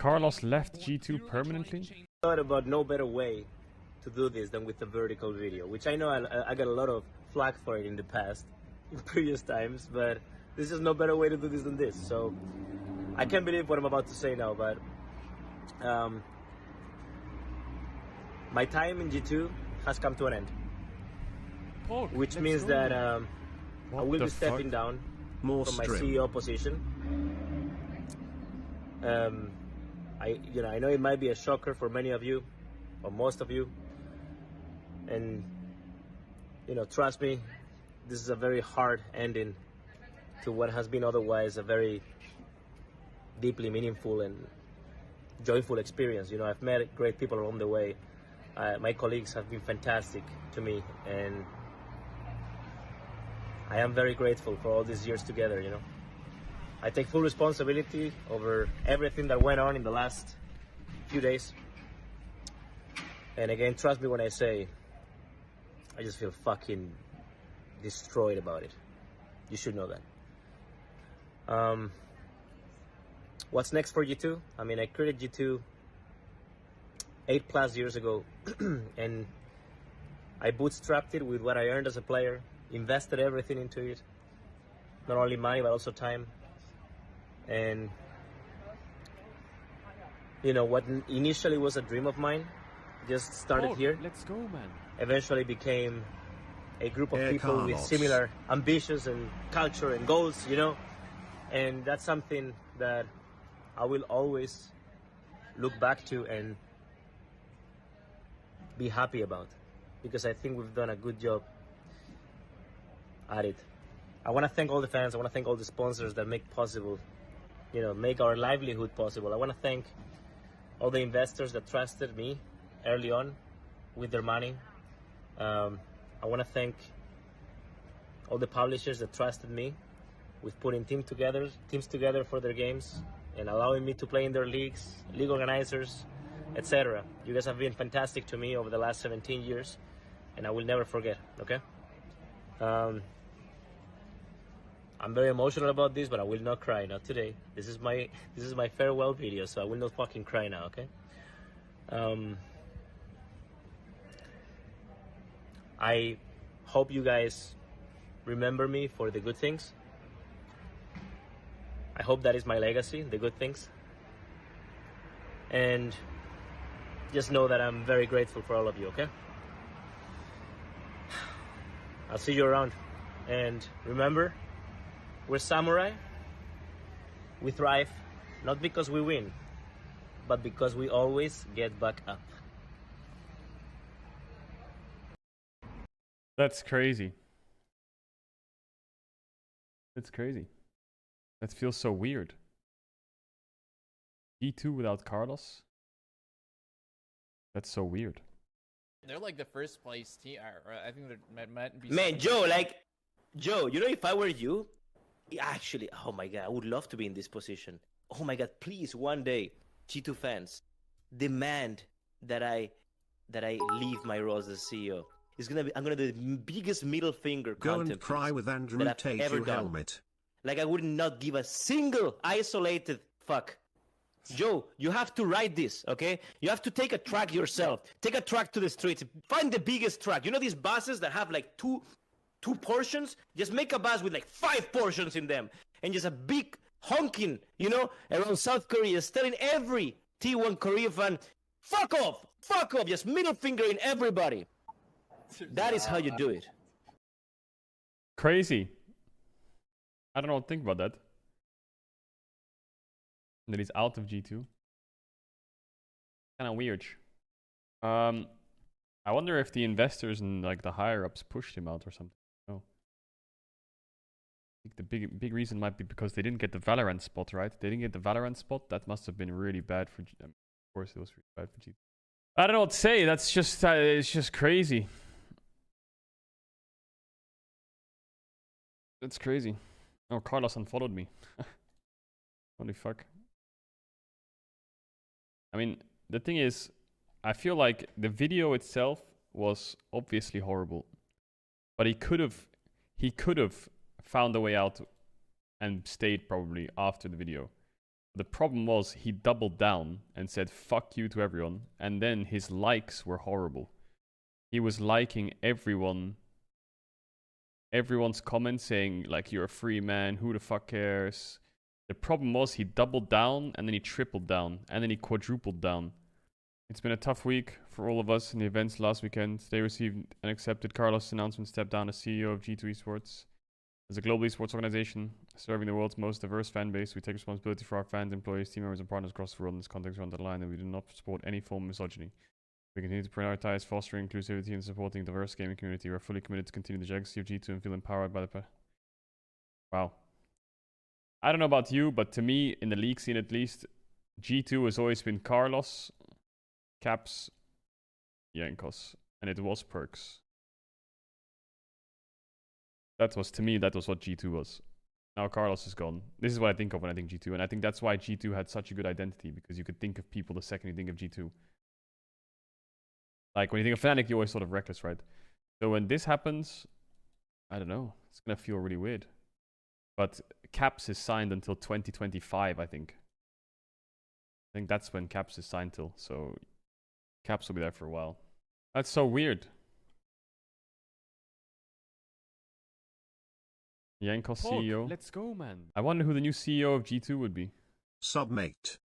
Carlos left G2 permanently? Thought about no better way to do this than with a vertical video, which I know I got a lot of flack for it in the past, in previous times, but this is no better way to do this than this. So I can't believe what I'm about to say now, but my time in G2 has come to an end, which means that I will be stepping down from my CEO position. I know it might be a shocker for many of you, or most of you, and trust me, this is a very hard ending to what has been otherwise a very deeply meaningful and joyful experience. I've met great people along the way. My colleagues have been fantastic to me, and I am very grateful for all these years together. I take full responsibility over everything that went on in the last few days. And again, trust me when I say, I just feel fucking destroyed about it. You should know that. What's next for G2? I mean, I created G2 8+ years ago, and I bootstrapped it with what I earned as a player, invested everything into it, not only money, but also time. And what initially was a dream of mine just started here. Let's go, man. Eventually became a group of people with similar ambitions and culture and goals, and that's something that I will always look back to and be happy about, because I think we've done a good job at it. I want to thank all the fans. I want to thank all the sponsors that make possible, make our livelihood possible. I want to thank all the investors that trusted me early on with their money. I want to thank all the publishers that trusted me with putting teams together for their games and allowing me to play in their leagues, league organizers, etc. You guys have been fantastic to me over the last 17 years, and I will never forget. Okay. I'm very emotional about this, but I will not cry, not today. This is my farewell video, so I will not fucking cry now, okay? I hope you guys remember me for the good things. I hope that is my legacy, the good things. And just know that I'm very grateful for all of you, okay? I'll see you around. And remember, we're samurai. We thrive, not because we win, but because we always get back up. That's crazy. That's crazy. That feels so weird. G2 without Carlos? That's so weird. They're like the first place team. I think there might be. Man, Joe, if I were you, actually, oh my God, I would love to be in this position. Oh my God, please, one day, G2 fans, demand that I leave my role as a CEO. I'm gonna do the biggest middle finger Go and cry with Andrew Tate your helmet. Like I would not give a single isolated fuck. Joe, you have to write this, okay? You have to take a track yourself. Take a track to the streets. Find the biggest track. You know these buses that have like two portions? Just make a bus with like 5 portions in them. And just a big honking, around South Korea, just telling every T1 Korea fan, fuck off, just middle finger in everybody. That is how you do it. Crazy. I don't know what to think about that. That he's out of G2. Kind of weird. I wonder if the investors and like the higher ups pushed him out or something. No. I think the big reason might be because they didn't get the Valorant spot, right? They didn't get the Valorant spot. That must have been really bad for G2. Of course, it was really bad for G2. I don't know what to say. That's just it's just crazy. That's crazy. Oh, Carlos unfollowed me. Holy fuck. I mean, the thing is, I feel like the video itself was obviously horrible, but he could have found a way out and stayed probably after the video. The problem was he doubled down and said fuck you to everyone, and then his likes were horrible. He was liking everyone's comments saying like you're a free man, who the fuck cares? The problem was he doubled down and then he tripled down and then he quadrupled down. It's been a tough week for all of us in the events last weekend. They received and accepted Carlos' announcement to step down as CEO of G2 Esports. As a global esports organization serving the world's most diverse fan base, we take responsibility for our fans, employees, team members, and partners across the world. In this context, we underline that we do not support any form of misogyny. We continue to prioritize fostering inclusivity and supporting the diverse gaming community. We're fully committed to continue the legacy of G2 and feel empowered by the... Wow. I don't know about you, but to me, in the league scene at least, G2 has always been Carlos, Caps, Yankos, and it was Perks. That was, to me, that was what G2 was. Now Carlos is gone. This is what I think of when I think G2, and I think that's why G2 had such a good identity, because you could think of people the second you think of G2. Like, when you think of Fnatic, you're always sort of reckless, right? So when this happens, I don't know. It's going to feel really weird. But Caps is signed until 2025, I think. I think that's when Caps is signed till. So Caps will be there for a while. That's so weird. Yankos CEO. Let's go, man. I wonder who the new CEO of G2 would be. Submate.